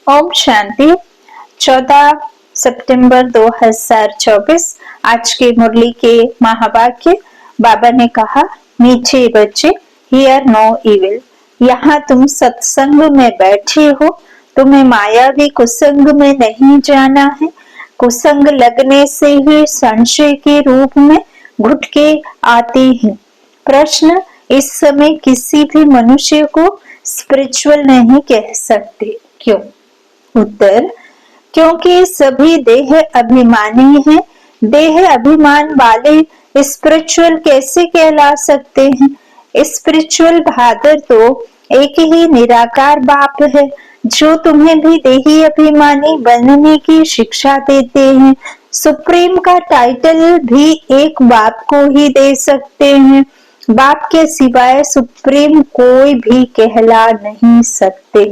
ओम शांति। 14 सितंबर 2024 आज की मुरली के महावाक्य। बाबा ने कहा, मीठे बच्चे, हियर नो इविल। यहाँ तुम सत्संग में बैठे हो, तुम्हें मायावी कुसंग में नहीं जाना है। कुसंग लगने से ही संशय के रूप में घुटके आते हैं। प्रश्न, इस समय किसी भी मनुष्य को स्पिरिचुअल नहीं कह सकते, क्यों? उत्तर, क्योंकि सभी देह अभिमानी हैं। देह अभिमान वाले स्पिरिचुअल कैसे कहला सकते हैं? स्पिरिचुअल फादर तो एक ही निराकार बाप है, जो तुम्हें भी देही अभिमानी बनने की शिक्षा देते हैं। सुप्रीम का टाइटल भी एक बाप को ही दे सकते हैं। बाप के सिवाय सुप्रीम कोई भी कहला नहीं सकते।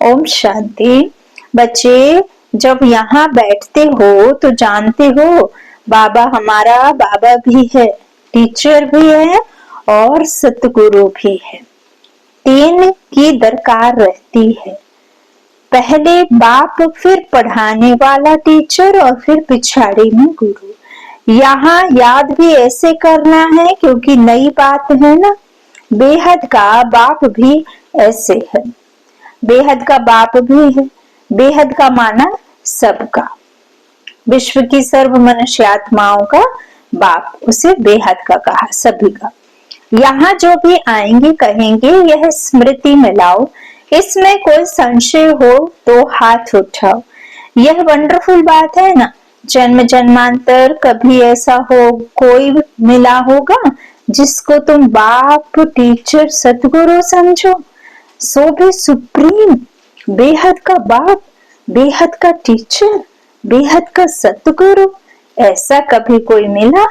ओम शांति। बच्चे, जब यहाँ बैठते हो तो जानते हो बाबा हमारा बाबा भी है, टीचर भी है और सतगुरु भी है। तीन की दरकार रहती है, पहले बाप, फिर पढ़ाने वाला टीचर और फिर पिछाड़ी में गुरु। यहाँ याद भी ऐसे करना है क्योंकि नई बात है ना। बेहद का बाप भी ऐसे है, बेहद का बाप भी है। बेहद का माना सबका, विश्व की सर्व मनुष्य आत्माओं का बाप, उसे बेहद का कहा, सभी का। यहाँ जो भी आएंगे कहेंगे यह स्मृति में लाओ, इसमें कोई संशय हो तो हाथ उठाओ। यह वंडरफुल बात है ना। जन्म जन्मांतर कभी ऐसा हो कोई मिला होगा जिसको तुम बाप, टीचर, सतगुरु समझो, सो भी सुप्रीम, बेहद का बाप, बेहद का टीचर, बेहद का सतगुरु, ऐसा कभी कोई मिला?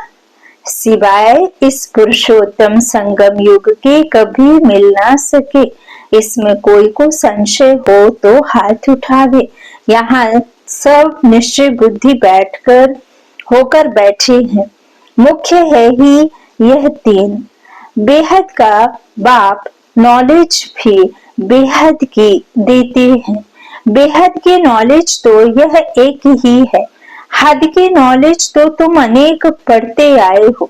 सिवाय इस पुरुषोत्तम संगम युग के कभी मिल ना सके। इसमें कोई को संशय हो तो हाथ उठावे। यहाँ सब निश्चय बुद्धि बैठकर होकर बैठे हैं। मुख्य है ही यह तीन। बेहद का बाप नॉलेज भी बेहद की देते हैं। बेहद की नॉलेज तो यह एक ही है। हद की नॉलेज तो तुम अनेक पढ़ते आए हो।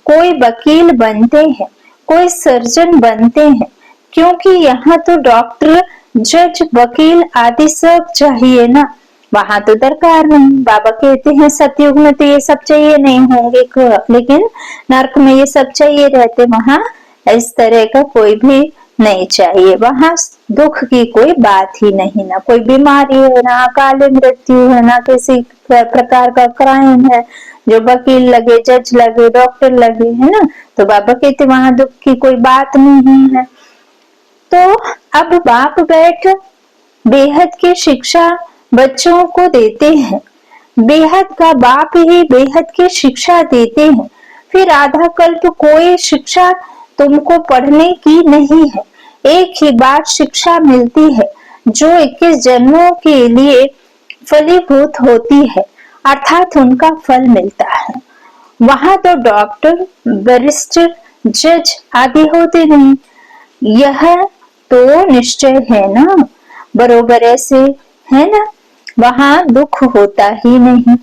कोई वकील बनते हैं, कोई सर्जन बनते हैं, क्योंकि यहाँ तो डॉक्टर, जज, वकील आदि सब चाहिए ना। वहां तो दरकार नहीं। बाबा कहते हैं सतयुग में तो ये सब चाहिए नहीं होंगे, लेकिन नरक में ये सब चाहिए रहते। वहां इस तरह का कोई भी नहीं चाहिए। वहां दुख की कोई बात ही नहीं, ना कोई बीमारी है, ना अकाल मृत्यु है, ना किसी प्रकार का क्राइम है जो वकील लगे, जज लगे, डॉक्टर लगे, है ना। तो बाबा कहते वहां दुख की कोई बात नहीं है। तो अब बाप बैठ बेहद की शिक्षा बच्चों को देते हैं। बेहद का बाप ही बेहद की शिक्षा देते हैं। फिर आधा कल्प कोई शिक्षा तुमको पढ़ने की नहीं है। एक ही बार शिक्षा मिलती है जो 21 जन्मों के लिए फलीभूत होती है, अर्थात उनका फल मिलता है। वहां तो डॉक्टर, बैरिस्टर, जज आदि होते नहीं। यह तो निश्चय है ना, बरोबर ऐसे है ना। वहां दुख होता ही नहीं,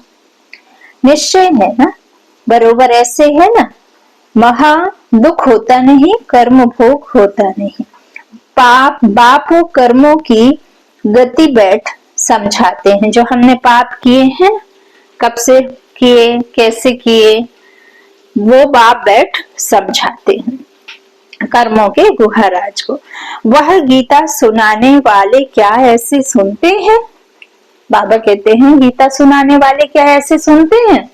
निश्चय है ना, बरोबर ऐसे है ना। वहां दुख होता नहीं, कर्म भोग होता नहीं। बाप कर्मों की गति बैठ समझाते हैं। जो हमने पाप किए हैं, कब से किए, कैसे किए, वो बाप बैठ समझाते हैं कर्मों के गुहराज को। वह गीता सुनाने वाले क्या ऐसे सुनते हैं? बाबा कहते हैं गीता सुनाने वाले क्या ऐसे सुनते हैं?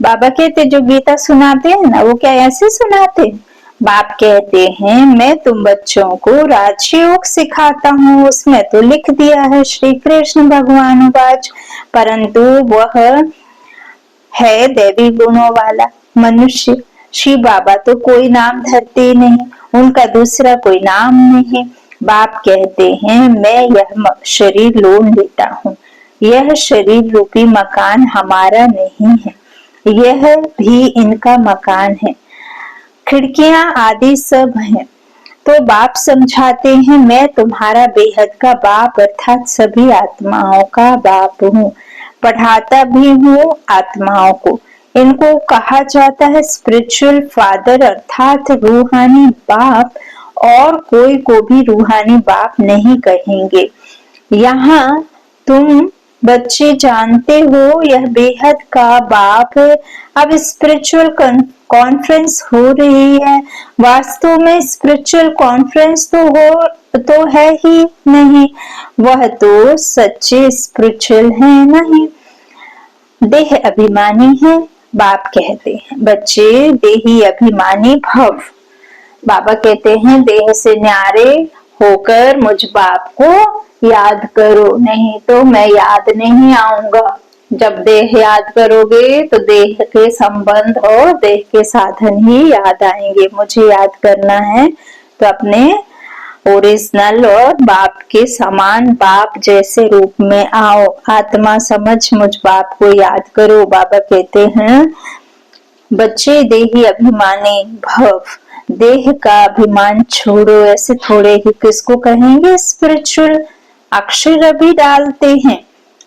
बाबा कहते जो गीता सुनाते हैं ना, वो क्या ऐसे सुनाते हैं? बाप कहते हैं मैं तुम बच्चों को राजयोग सिखाता हूँ, उसमें तो लिख दिया है श्री कृष्ण भगवान वाच, परंतु वह है देवी गुणों वाला मनुष्य। श्री बाबा तो कोई नाम धरते नहीं, उनका दूसरा कोई नाम नहीं। बाप कहते हैं मैं यह शरीर लोन लेता हूँ, यह शरीर रूपी मकान हमारा नहीं है, यह भी इनका मकान है। खिड़कियां आदि सब हैं, तो बाप समझाते हैं, मैं तुम्हारा बेहद का बाप अर्थात सभी आत्माओं का बाप हूँ, पढ़ाता भी हूँ आत्माओं को। इनको कहा जाता है स्पिरिचुअल फादर अर्थात रूहानी बाप, और कोई को भी रूहानी बाप नहीं कहेंगे। यहाँ तुम बच्चे जानते हो यह बेहद का बाप है। अब स्पिरिचुअल कॉन्फ्रेंस हो रही है। वास्तव में स्पिरिचुअल कॉन्फ्रेंस तो है ही नहीं, वह तो सच्चे स्पिरिचुअल है नहीं, देह अभिमानी है। बाप कहते हैं बच्चे देही अभिमानी भव। बाबा कहते हैं देह से न्यारे होकर मुझ बाप को याद करो, नहीं तो मैं याद नहीं आऊंगा। जब देह याद करोगे तो देह के संबंध और देह के साधन ही याद आएंगे। मुझे याद करना है तो अपने ओरिजिनल और बाप के समान बाप जैसे रूप में आओ। आत्मा समझ मुझ बाप को याद करो। बाबा कहते हैं बच्चे देही अभिमानी भव, देह का अभिमान छोड़ो। ऐसे थोड़े ही किसको कहेंगे स्पिरिचुअल अक्षर अभी डालते हैं,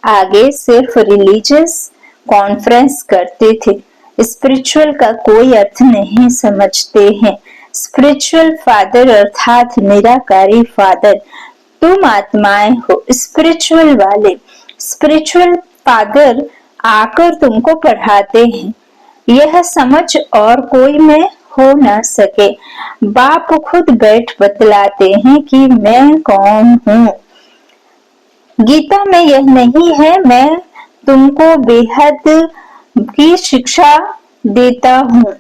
आगे सिर्फ रिलीजियस कॉन्फ्रेंस करते थे, स्पिरिचुअल का कोई अर्थ नहीं समझते हैं। स्पिरिचुअल फादर अर्थात निराकारी फादर, तुम आत्माएं हो स्पिरिचुअल वाले। स्पिरिचुअल फादर आकर तुमको पढ़ाते हैं, यह समझ और कोई में हो न सके। बाप खुद बैठ बतलाते हैं कि मैं कौन हूँ। गीता में यह नहीं है मैं तुमको बेहद की शिक्षा देता हूँ।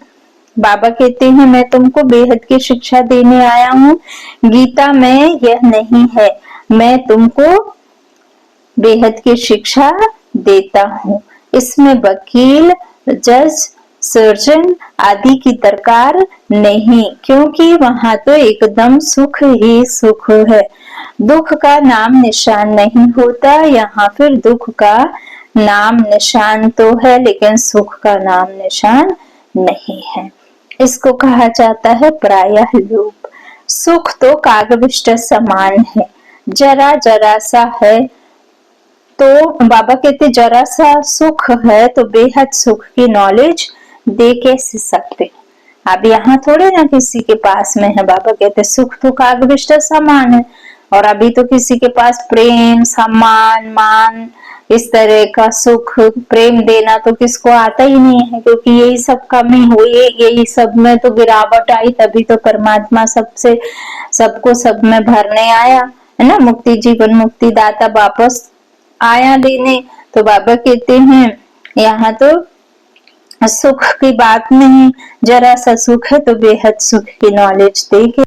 बाबा कहते हैं मैं तुमको बेहद की शिक्षा देने आया हूँ। गीता में यह नहीं है मैं तुमको बेहद की शिक्षा देता हूँ। इसमें वकील, जज, सर्जन आदि की दरकार नहीं, क्योंकि वहां तो एकदम सुख ही सुख है। दुख का नाम निशान नहीं होता। यहाँ फिर दुख का नाम निशान तो है लेकिन सुख का नाम निशान नहीं है। इसको कहा जाता है प्रायः लोभ। सुख तो कागविष्ट समान है, जरा जरा सा है। तो बाबा कहते जरा सा सुख है तो बेहद सुख की नॉलेज दे कैसे सकते। अब यहाँ थोड़े ना किसी के पास में है। बाबा कहते सुख तो कागविष्ट समान है, और अभी तो किसी के पास प्रेम, सम्मान, मान, इस तरह का सुख प्रेम देना तो किसको आता ही नहीं है, क्योंकि यही सब कमी हुई, यही सब में तो गिरावट आई, तभी तो परमात्मा सबसे सबको सब में भरने आया है ना। मुक्ति जीवन मुक्ति दाता वापस आया लेने। तो बाबा कहते हैं यहाँ तो सुख की बात नहीं, जरा सा सुख है तो बेहद सुख की नॉलेज देके।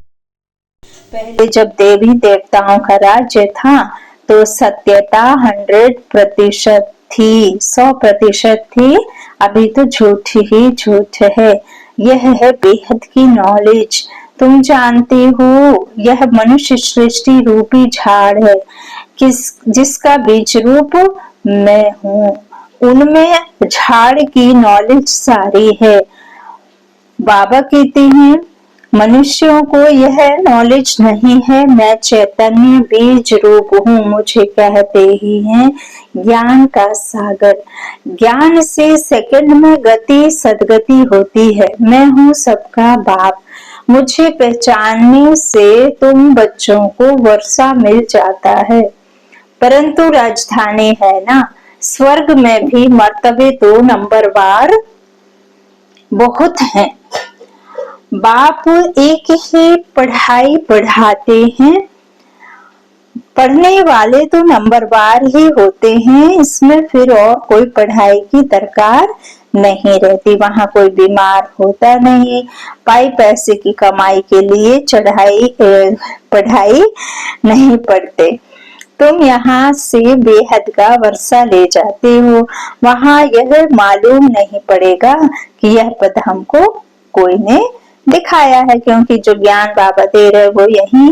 पहले जब देवी देवताओं का राज्य था तो सत्यता 100% थी, 100% थी। अभी तो झूठ ही झूठ है। यह है बेहद की नॉलेज। तुम जानते हो यह मनुष्य सृष्टि रूपी झाड़ है, जिसका बीज रूप मैं हूँ। उनमें झाड़ की नॉलेज सारी है। बाबा कहते हैं मनुष्यों को यह नॉलेज नहीं है। मैं चैतन्य बीज रूप हूँ। मुझे कहते ही हैं ज्ञान का सागर। ज्ञान से सेकंड में गति सदगति होती है। मैं हूँ सबका बाप। मुझे पहचानने से तुम बच्चों को वर्षा मिल जाता है। परंतु राजधानी है ना, स्वर्ग में भी मर्तबे 2 नंबरवार बहुत हैं। बाप एक ही पढ़ाई पढ़ाते हैं, पढ़ने वाले तो नंबरवार ही होते हैं। इसमें फिर और कोई पढ़ाई की दरकार नहीं रहती। वहां कोई बीमार होता नहीं। पाई पैसे की कमाई के लिए पढ़ाई नहीं पढ़ते। तुम यहाँ से बेहद का वर्षा ले जाते हो। वहां यह मालूम नहीं पड़ेगा कि यह पद हमको कोई ने दिखाया है, क्योंकि जो ज्ञान बाबा दे रहे वो यहीं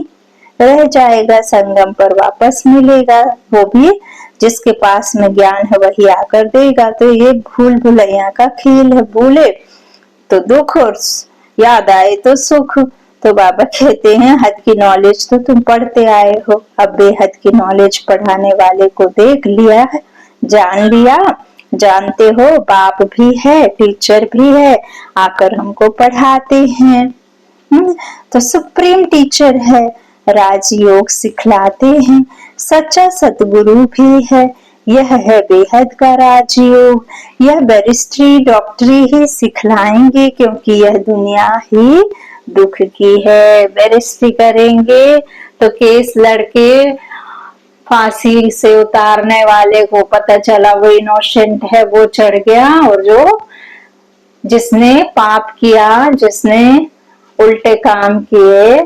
रह जाएगा, संगम पर वापस मिलेगा। वो भी जिसके पास में ज्ञान है वही आकर देगा। तो ये भूल भुलैया का खेल है। भूले तो दुख और याद आए तो सुख। तो बाबा कहते हैं हद की नॉलेज तो तुम पढ़ते आए हो, अब बेहद की नॉलेज पढ़ाने वाले को देख लिया है, जान लिया, जानते हो बाप भी है, टीचर भी है, आकर हमको पढ़ाते हैं। तो सुप्रीम टीचर है, राजयोग सिखलाते हैं, सच्चा सतगुरु भी है, यह है बेहद का राजयोग। यह बैरिस्ट्री डॉक्टरी ही सिखलाएंगे, क्योंकि यह दुनिया ही दुख की है। बैरिस्ट्री करेंगे तो केस लड़के फांसी से उतारने वाले को पता चला वो इनोसेंट है, वो चढ़ गया, और जो जिसने पाप किया, जिसने उल्टे काम किए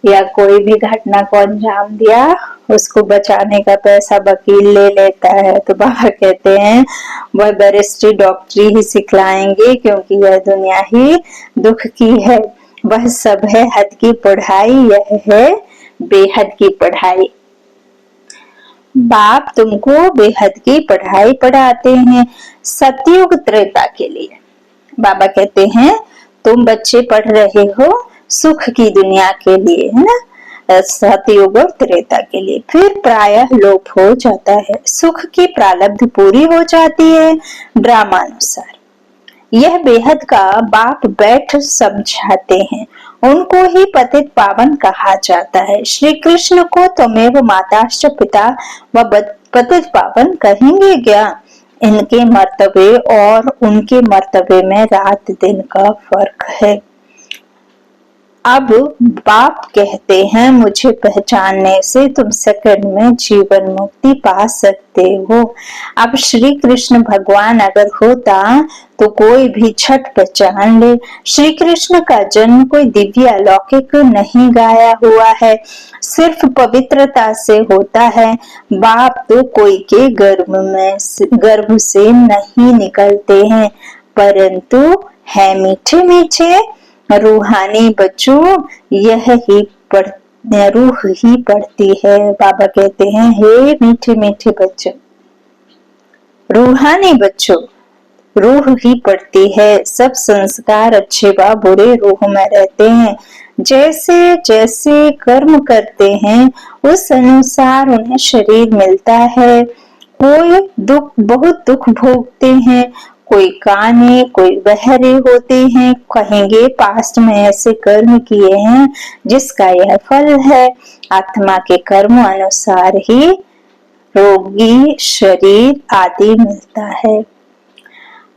या कोई भी घटना को अंजाम दिया, उसको बचाने का पैसा वकील ले लेता है। तो बाबा कहते हैं वह बैरिस्ट्री डॉक्टरी ही सिखलाएंगे, क्योंकि यह दुनिया ही दुख की है। वह सब है हद की पढ़ाई, यह है बेहद की पढ़ाई। बाप तुमको बेहद की पढ़ाई पढ़ाते हैं सतयुग त्रेता के लिए। बाबा कहते हैं तुम बच्चे पढ़ रहे हो सुख की दुनिया के लिए, है ना, सतयुग और त्रेता के लिए। फिर प्रायः लोप हो जाता है, सुख की प्रारब्ध पूरी हो जाती है ड्रामानुसार। यह बेहद का बाप बैठ समझाते हैं, उनको ही पतित पावन कहा जाता है। श्री कृष्ण को त्वमेव माताश्च पिता व पतित पावन कहेंगे क्या? इनके मर्तबे और उनके मर्तबे में रात दिन का फर्क है। अब बाप कहते हैं मुझे पहचानने से तुम सेकंड में जीवन मुक्ति पा सकते हो। अब श्री कृष्ण भगवान अगर होता तो कोई भी छठ पहचान ले। श्री कृष्ण का जन्म कोई दिव्य अलौकिक नहीं गाया हुआ है, सिर्फ पवित्रता से होता है। बाप तो कोई के गर्भ से नहीं निकलते हैं, परंतु है मीठे मीठे रूहानी बच्चों, यह ही रूह ही पढ़ती है। बाबा कहते हैं हे मीठे मीठे बच्चों, रूहानी बच्चों, रूह ही पढ़ती है। सब संस्कार अच्छे व बुरे रूह में रहते हैं। जैसे जैसे कर्म करते हैं उस अनुसार उन्हें शरीर मिलता है। कोई बहुत दुख भोगते हैं, कोई काने, कोई बहरे होते हैं, कहेंगे पास्ट में ऐसे कर्म किए हैं जिसका यह फल है। आत्मा के कर्म अनुसार ही रोगी शरीर आदि मिलता है।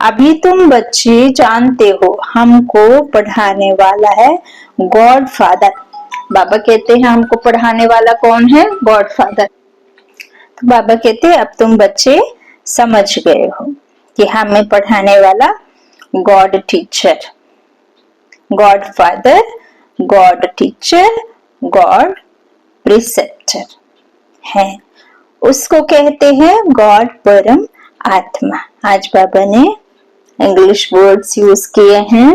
अभी तुम बच्चे जानते हो हमको पढ़ाने वाला है गॉड फादर। बाबा कहते हैं हमको पढ़ाने वाला कौन है? God father. तो बाबा कहते हैं अब तुम बच्चे समझ गए हो कि हमें पढ़ाने वाला God teacher, God father, God teacher, God preceptor है। उसको कहते हैं गॉड परम आत्मा। आज बाबा ने इंग्लिश वर्ड्स यूज किए हैं।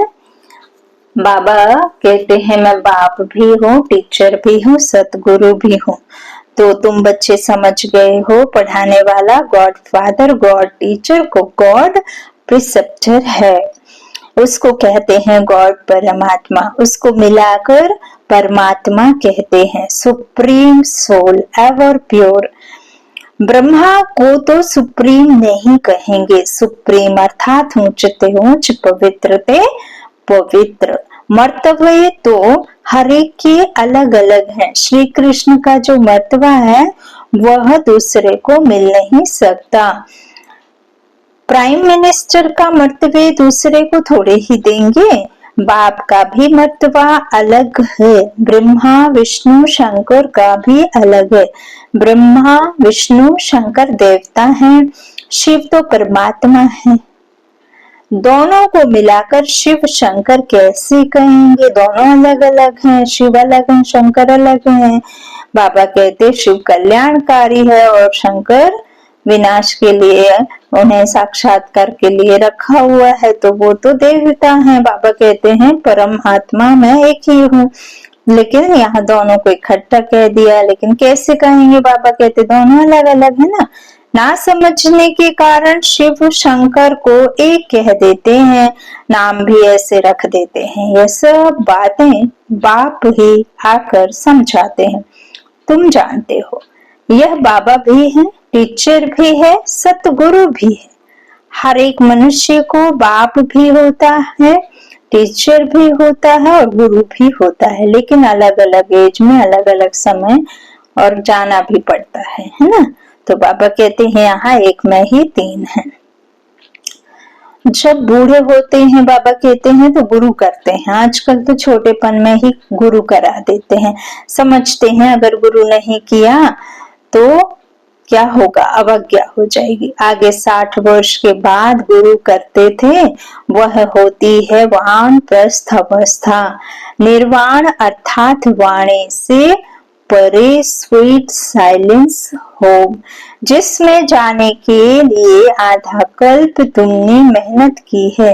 बाबा कहते हैं मैं बाप भी हूँ, टीचर भी हूँ, सतगुरु भी हूँ। तो तुम बच्चे समझ गए हो पढ़ाने वाला गॉड फादर, गॉड टीचर को गॉड प्रिसेप्टर है। उसको कहते हैं गॉड परमात्मा। उसको मिलाकर परमात्मा कहते हैं। Supreme soul, ever pure. Brahma को तो सुप्रीम नहीं कहेंगे। सुप्रीम अर्थात ऊंचते ऊंच, पवित्रते पवित्र। मर्तबे तो हर एक के अलग अलग हैं। श्री कृष्ण का जो मर्तबा है वह दूसरे को मिल नहीं सकता। प्राइम मिनिस्टर का मर्तबे दूसरे को थोड़े ही देंगे। बाप का भी मर्तबा अलग है। ब्रह्मा विष्णु शंकर का भी अलग है। ब्रह्मा विष्णु शंकर देवता हैं, शिव तो परमात्मा है। दोनों को मिलाकर शिव शंकर कैसे कहेंगे? दोनों अलग अलग हैं, शिव अलग है, शंकर अलग है। बाबा कहते शिव कल्याणकारी है और शंकर विनाश के लिए, उन्हें साक्षात्कार के लिए रखा हुआ है, तो वो तो देवता है। बाबा कहते हैं परम आत्मा मैं एक ही हूँ, लेकिन यहाँ दोनों को इकट्ठा कह दिया। लेकिन कैसे कहेंगे? बाबा कहते दोनों अलग अलग है ना। ना समझने के कारण शिव शंकर को एक कह देते हैं, नाम भी ऐसे रख देते हैं। ये सब बातें बाप ही आकर समझाते हैं। तुम जानते हो, यह बाबा भी है, टीचर भी है, सतगुरु भी है। हर एक मनुष्य को बाप भी होता है, टीचर भी होता है और गुरु भी होता है, लेकिन अलग अलग एज में, अलग अलग समय और जाना भी पड़ता है ना। तो बाबा कहते हैं यहाँ एक में ही तीन है। जब बूढ़े होते हैं बाबा कहते हैं तो गुरु करते हैं। आजकल तो छोटेपन में ही गुरु करा देते हैं, समझते हैं अगर गुरु नहीं किया तो क्या होगा, अवज्ञा हो जाएगी। आगे 60 वर्ष के बाद गुरु करते थे, वह होती है वानप्रस्थ अवस्था, निर्वाण अर्थात वाणी से परे स्वीट साइलेंस होम, जिसमें जाने के लिए आधा कल्प तुमने मेहनत की है,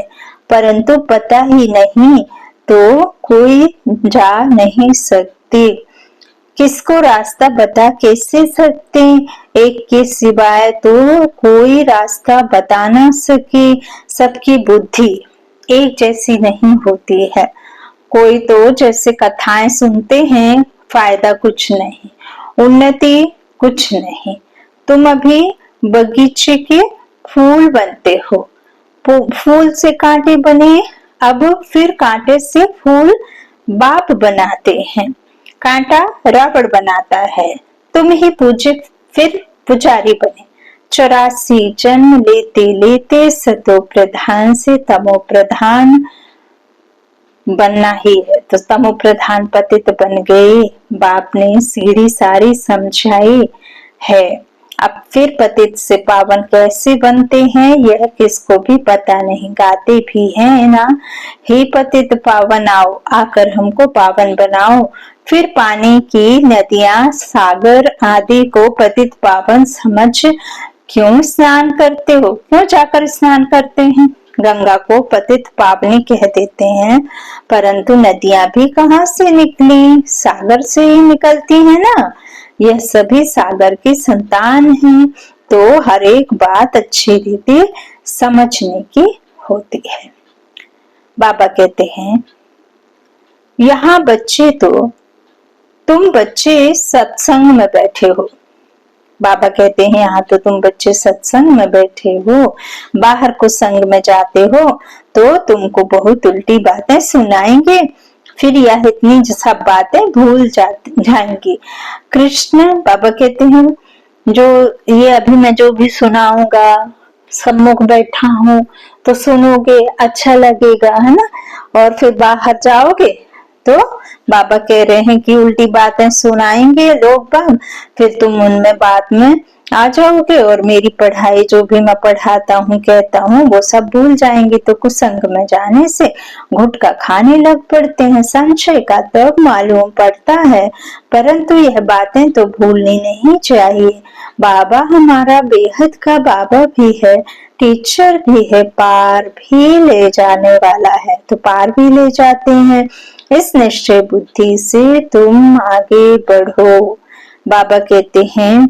परंतु पता ही नहीं तो कोई जा नहीं सकते। किसको रास्ता बता कैसे सकते, एक के सिवाय तो कोई रास्ता बता ना सके। सबकी बुद्धि एक जैसी नहीं होती है। कोई तो जैसे कथाएं सुनते हैं, फायदा कुछ नहीं, उन्नति कुछ नहीं। तुम अभी बगीचे के फूल बनते हो, फूल से कांटे बने, अब फिर कांटे से फूल बाप बनाते हैं। कांटा रबड़ बनाता है, तुम ही पूजे फिर पुजारी बने। 84 जन्म लेते लेते सतो प्रधान से तमो प्रधान बनना ही है, तो तमो प्रधान पतित बन गए। बाप ने सीढ़ी सारी समझाई है। अब फिर पतित से पावन कैसे बनते हैं यह किसको भी पता नहीं, गाते भी हैं ना, हे पतित पावन आओ, आकर हमको पावन बनाओ। फिर पानी की नदियां, सागर आदि को पतित पावन समझ क्यों स्नान करते हो, क्यों जाकर स्नान करते हैं। गंगा को पतित पावनी कह देते हैं, परंतु नदियां भी कहां से निकली, सागर से ही निकलती है ना। यह सभी सागर की संतान हैं, तो हर एक बात अच्छी रीति समझने की होती है। बाबा कहते हैं यहाँ बच्चे तो तुम बच्चे सत्संग में बैठे हो। बाबा कहते हैं यहाँ तो तुम बच्चे सत्संग में बैठे हो, बाहर को संग में जाते हो तो तुमको बहुत उल्टी बातें सुनाएंगे, फिर यह इतनी सब बातें भूल जाएंगी। कृष्ण बाबा कहते हैं जो ये अभी मैं जो भी सुनाऊंगा, सम्मुख बैठा हूँ तो सुनोगे, अच्छा लगेगा है ना, और फिर बाहर जाओगे तो बाबा कह रहे हैं कि उल्टी बातें सुनाएंगे लोग बाग, फिर तुम उनमें बात में आ जाओगे और मेरी पढ़ाई जो भी मैं पढ़ाता हूँ कहता हूँ वो सब भूल जाएंगे। तो कुसंग में जाने से घुटका खाने लग पड़ते हैं। संशय का तब मालूम पड़ता है, परंतु यह बातें तो भूलनी नहीं चाहिए। बाबा हमारा बेहद का बाबा भी है, टीचर भी है, पार भी ले जाने वाला है, तो पार भी ले जाते हैं। इस निश्चय बुद्धि से तुम आगे बढ़ो। बाबा कहते हैं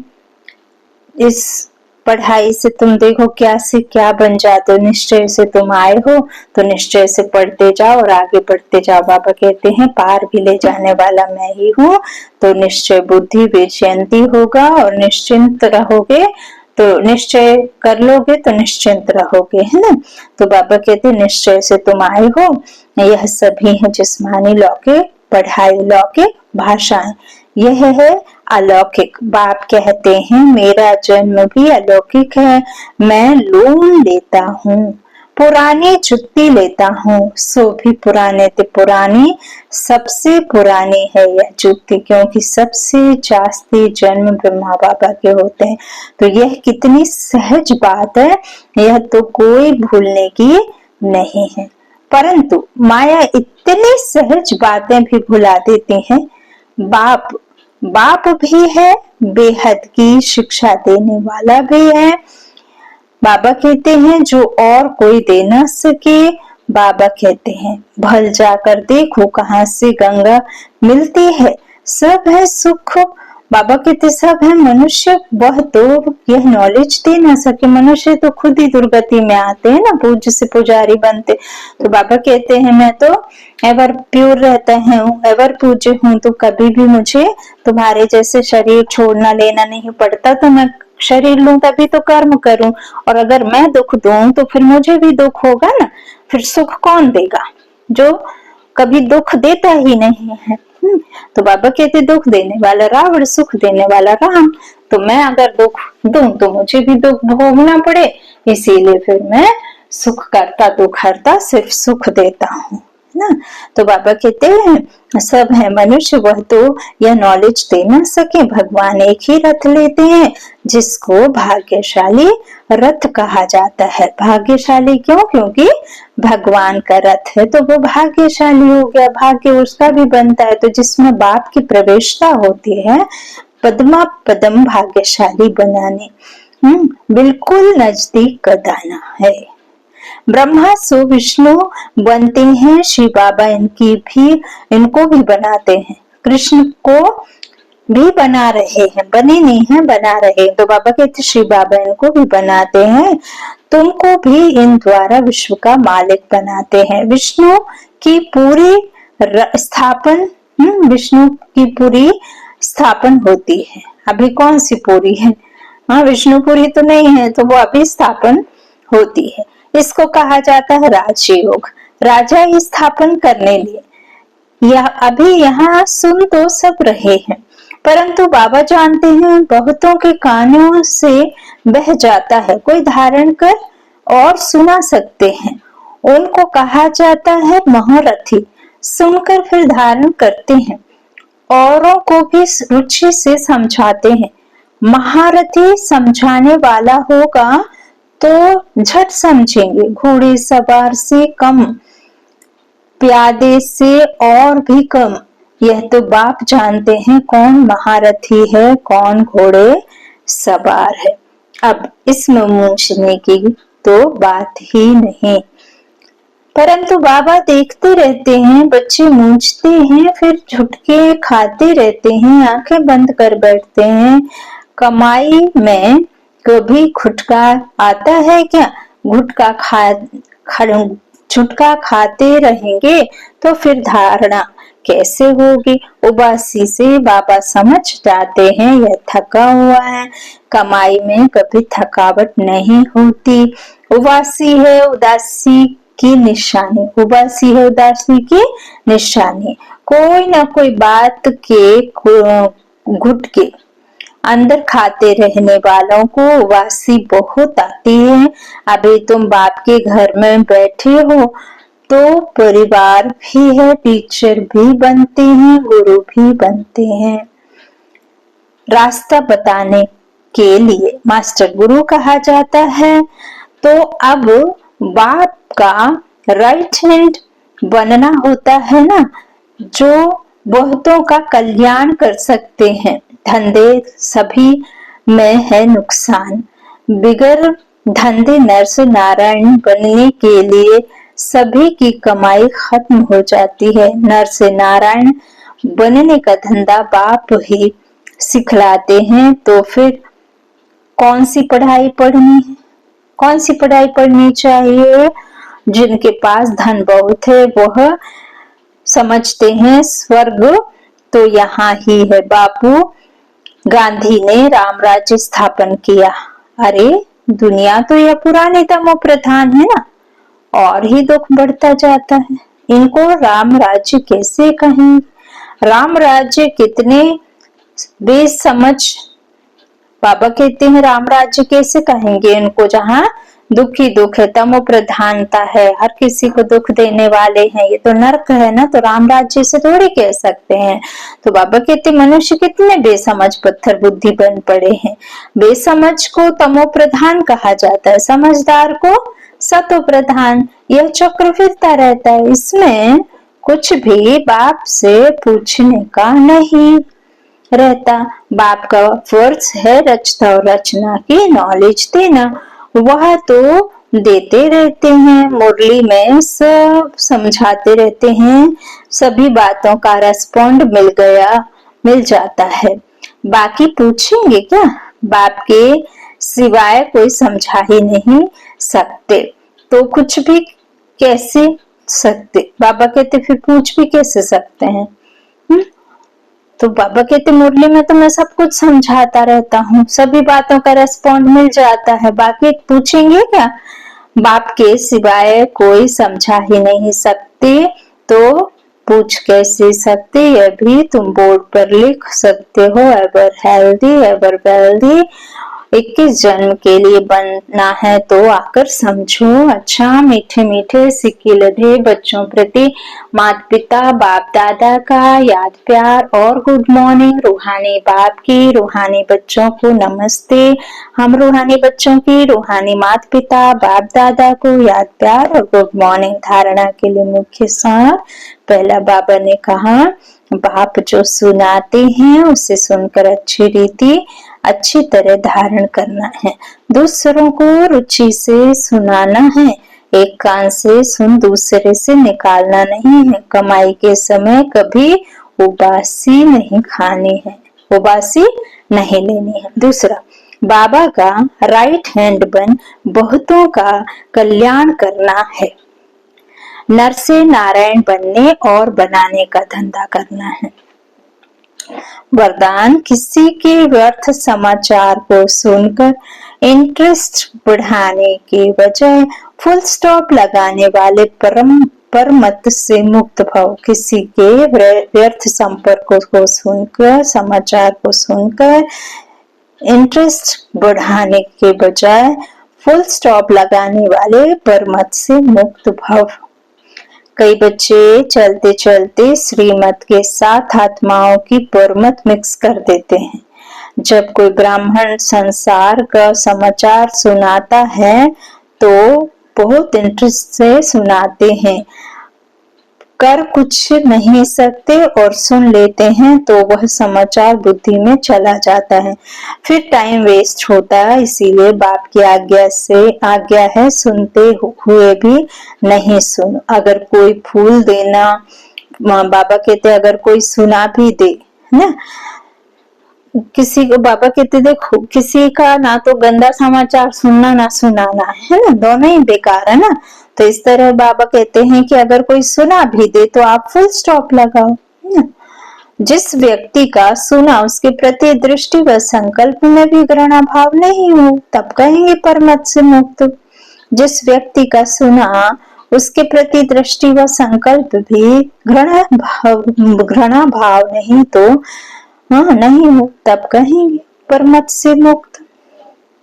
इस पढ़ाई से तुम देखो क्या से क्या बन जाते हो। निश्चय से तुम आए हो तो निश्चय से पढ़ते जाओ और आगे बढ़ते जाओ। बाबा कहते हैं पार भी ले जाने वाला मैं ही हूँ, तो निश्चय बुद्धि विजयंती होगा और निश्चिंत रहोगे, तो निश्चय कर लोगे तो निश्चिंत रहोगे, है ना। तो बाबा कहते निश्चय से तुम आए हो, यह सभी है जिस्मानी लौकिक पढ़ाई, लौकिक भाषाएं, यह है अलौकिक। बाप कहते हैं मेरा जन्म भी अलौकिक है, मैं लोन लेता हूँ, पुरानी जुत्ती लेता हूँ, सो भी पुराने ते पुरानी, सबसे पुरानी है यह जुत्ती, क्योंकि सबसे जास्ती जन्म ब्रह्मा बाबा के होते हैं। तो यह कितनी सहज बात है, यह तो कोई भूलने की नहीं है। परंतु माया इतनी सहज बातें भी भुला देती है। बाप भी है, बेहद की शिक्षा देने वाला भी है। बाबा कहते हैं जो और कोई दे ना सके। बाबा कहते हैं भल जाकर देखो कहां से गंगा मिलती है, सब है सुख बाबा कहते सब है मनुष्य, वह तो यह नॉलेज दे ना सके। मनुष्य तो खुद ही दुर्गति में आते हैं ना, पूज्य से पुजारी बनते। तो बाबा कहते हैं मैं तो एवर प्योर रहता हूँ, एवर पूज्य हूँ, तो कभी भी मुझे तुम्हारे जैसे शरीर छोड़ना लेना नहीं पड़ता। तो मैं शरीर लूं तभी तो कर्म करूं, और अगर मैं दुख दूं तो फिर मुझे भी दुख होगा ना। फिर सुख कौन देगा, जो कभी दुख देता ही नहीं है। तो बाबा कहते दुख देने वाला रावण, सुख देने वाला राम। तो मैं अगर दुख दूं तो मुझे भी दुख भोगना पड़े, इसीलिए फिर मैं सुख करता दुख हरता सिर्फ सुख देता हूँ ना। तो बाबा कहते हैं सब है मनुष्य, वह तो यह नॉलेज दे ना सके। भगवान एक ही रथ लेते हैं जिसको भाग्यशाली रथ कहा जाता है। भाग्यशाली क्यों? क्योंकि भगवान का रथ है तो वो भाग्यशाली हो गया, भाग्य उसका भी बनता है। तो जिसमें बाप की प्रवेशता होती है, पद्मा पदम भाग्यशाली बनाने, बिल्कुल नजदीक कदाना है। ब्रह्मा सो विष्णु बनते हैं, शिव बाबा इनको भी बनाते हैं। कृष्ण को भी बना रहे हैं, बने नहीं है, बना रहे। तो बाबा कहते शिव बाबा इनको भी बनाते हैं, तुमको भी इन द्वारा विश्व का मालिक बनाते हैं। विष्णु की पूरी स्थापन विष्णु की पूरी स्थापन होती है। अभी कौन सी पूरी है? हाँ, विष्णुपुरी तो नहीं है, तो वो अभी स्थापन होती है। इसको कहा जाता है राजयोग। राजा ही स्थापन करने लिए यह अभी यहाँ सुन तो सब रहे हैं, परंतु बाबा जानते हैं बहुतों के कानों से बह जाता है, कोई धारण कर और सुना सकते हैं। उनको कहा जाता है महारथी, सुनकर फिर धारण करते हैं, औरों को भी रुचि से समझाते हैं। महारथी समझाने वाला होगा तो झट समझेंगे, घोड़े सवार से कम, प्यादे से और भी कम। यह तो बाप जानते हैं कौन महारथी है, कौन घोड़े सवार है। अब इसमें मूंछने की तो बात ही नहीं, परंतु बाबा देखते रहते हैं, बच्चे मूंछते हैं, फिर झुटके खाते रहते हैं, आंखें बंद कर बैठते हैं। कमाई में कभी खुटका आता है क्या? झुटका खाते रहेंगे तो फिर धारणा कैसे होगी? उबासी से बाबा समझ जाते हैं यह थका हुआ है। कमाई में कभी थकावट नहीं होती। उबासी है उदासी की निशानी, उबासी है उदासी की निशानी। कोई ना कोई बात के घुट के अंदर खाते रहने वालों को उबासी बहुत आती है। अभी तुम बाप के घर में बैठे हो तो परिवार भी है, टीचर भी बनते हैं, गुरु भी बनते हैं। रास्ता बताने के लिए मास्टर गुरु कहा जाता है। तो अब बाप का राइट हैंड बनना होता है ना, जो बहुतों का कल्याण कर सकते हैं। धंधे सभी में है नुकसान, बिगर धंधे नर नारायण बनने के लिए सभी की कमाई खत्म हो जाती है। नर से नारायण बनने का धंधा बाप ही सिखलाते हैं। तो फिर कौन सी पढ़ाई पढ़नी है, कौन सी पढ़ाई पढ़नी चाहिए? जिनके पास धन बहुत है वह समझते हैं स्वर्ग तो यहाँ ही है। बापू गांधी ने राम राज्य स्थापन किया। अरे दुनिया तो यह पुराने तमो प्रधान है ना, और ही दुख बढ़ता जाता है। इनको राम राज्य कैसे कहेंगे? राम राज्य कितने बेसमझ। बाबा कहते हैं राम राज्य कैसे कहेंगे इनको, जहाँ दुख ही दुख है, तमो प्रधानता है, हर किसी को दुख देने वाले हैं, ये तो नर्क है ना। तो राम राज्य से थोड़ी कह सकते हैं। तो बाबा कहते मनुष्य कितने बेसमझ पत्थर बुद्धि बन पड़े हैं। बेसमझ को तमो प्रधान कहा जाता है, समझदार को सतो प्रधान। यह चक्र फिरता रहता है, इसमें कुछ भी बाप से पूछने का नहीं रहता। बाप का फर्ज है रचता और रचना की नॉलेज देना, वह तो देते रहते हैं। मुरली में सब समझाते रहते हैं, सभी बातों का रेस्पॉन्ड मिल जाता है। बाकी पूछेंगे क्या? बाप के सिवाय कोई समझा ही नहीं सकते, तो कुछ भी कैसे सकते? बाबा कहते फिर पूछ भी कैसे सकते हैं? तो बाबा कहते मुरली में तो मैं सब कुछ समझाता रहता हूँ, सभी बातों का रेस्पॉन्ड मिल जाता है, बाकी पूछेंगे क्या? बाप के सिवाय कोई समझा ही नहीं सकते, तो पूछ कैसे सकते? यह भी तुम बोर्ड पर लिख सकते हो। एवर हेल्दी एवर वेल्दी 21 जन्म के लिए बनना है तो आकर समझो। अच्छा मीठे मीठे सिक्के लधे बच्चों प्रति माता पिता बाप दादा का याद प्यार और गुड मॉर्निंग। रूहानी बाप की रूहानी बच्चों को नमस्ते। हम रूहानी बच्चों की रूहानी माता पिता बाप दादा को याद प्यार और गुड मॉर्निंग। धारणा के लिए मुख्य सार। पहला बाबा ने कहा बाप जो सुनाते हैं उसे सुनकर अच्छी तरह धारण करना है। दूसरों को रुचि से सुनाना है। एक कान से सुन दूसरे से निकालना नहीं है। कमाई के समय कभी उबासी नहीं खानी है, उबासी नहीं लेनी है। दूसरा, बाबा का राइट हैंड बन बहुतों का कल्याण करना है। नर से नारायण बनने और बनाने का धंधा करना है। वरदान, किसी के व्यर्थ समाचार को सुनकर इंटरेस्ट बढ़ाने के बजाय फुल स्टॉप लगाने वाले परमत से मुक्त भव। किसी के व्यर्थ संपर्क को सुनकर, समाचार को सुनकर इंटरेस्ट बढ़ाने के बजाय फुल स्टॉप लगाने वाले परमत से मुक्त भव। कई बच्चे चलते चलते श्रीमत के साथ आत्माओं की परमत मिक्स कर देते हैं। जब कोई ब्राह्मण संसार का समाचार सुनाता है तो बहुत इंटरेस्ट से सुनाते हैं, कर कुछ नहीं सकते और सुन लेते हैं तो वह समाचार बुद्धि में चला जाता है, फिर टाइम वेस्ट होता है। इसीलिए बाप की आज्ञा है सुनते हुए भी नहीं सुन। अगर कोई फूल देना, बाबा कहते अगर कोई सुना भी दे ना, किसी को बाबा कहते देखो किसी का ना तो गंदा समाचार सुनना ना सुनाना है ना, दोनों ही बेकार है ना। तो इस तरह बाबा कहते हैं कि अगर कोई सुना भी दे तो आप फुल स्टॉप लगाओ ना। जिस व्यक्ति का सुना उसके प्रति दृष्टि व संकल्प में भी घृणा भाव नहीं हो तब कहेंगे परमत से मुक्त। जिस व्यक्ति का सुना उसके प्रति दृष्टि व संकल्प भी घृणा भाव नहीं तो नहीं हो तब कहेंगे परमत से मुक्त।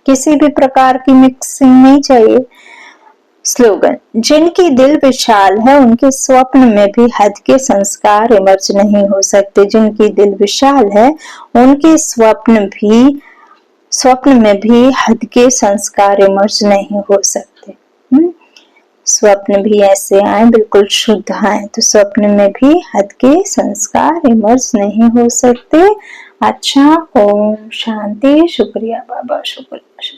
किसी भी प्रकार की मिक्सिंग नहीं चाहिए। स्लोगन, जिनकी दिल विशाल है उनके स्वप्न में भी हद के संस्कार इमर्ज नहीं हो सकते। जिनकी दिल विशाल है उनके स्वप्न में भी हद के संस्कार इमर्ज नहीं हो सकते। स्वप्न भी ऐसे आए बिल्कुल शुद्ध आए तो स्वप्न में भी हद के संस्कार इमर्ज नहीं हो सकते। अच्छा, ओम शांति। शुक्रिया बाबा, शुक्रिया।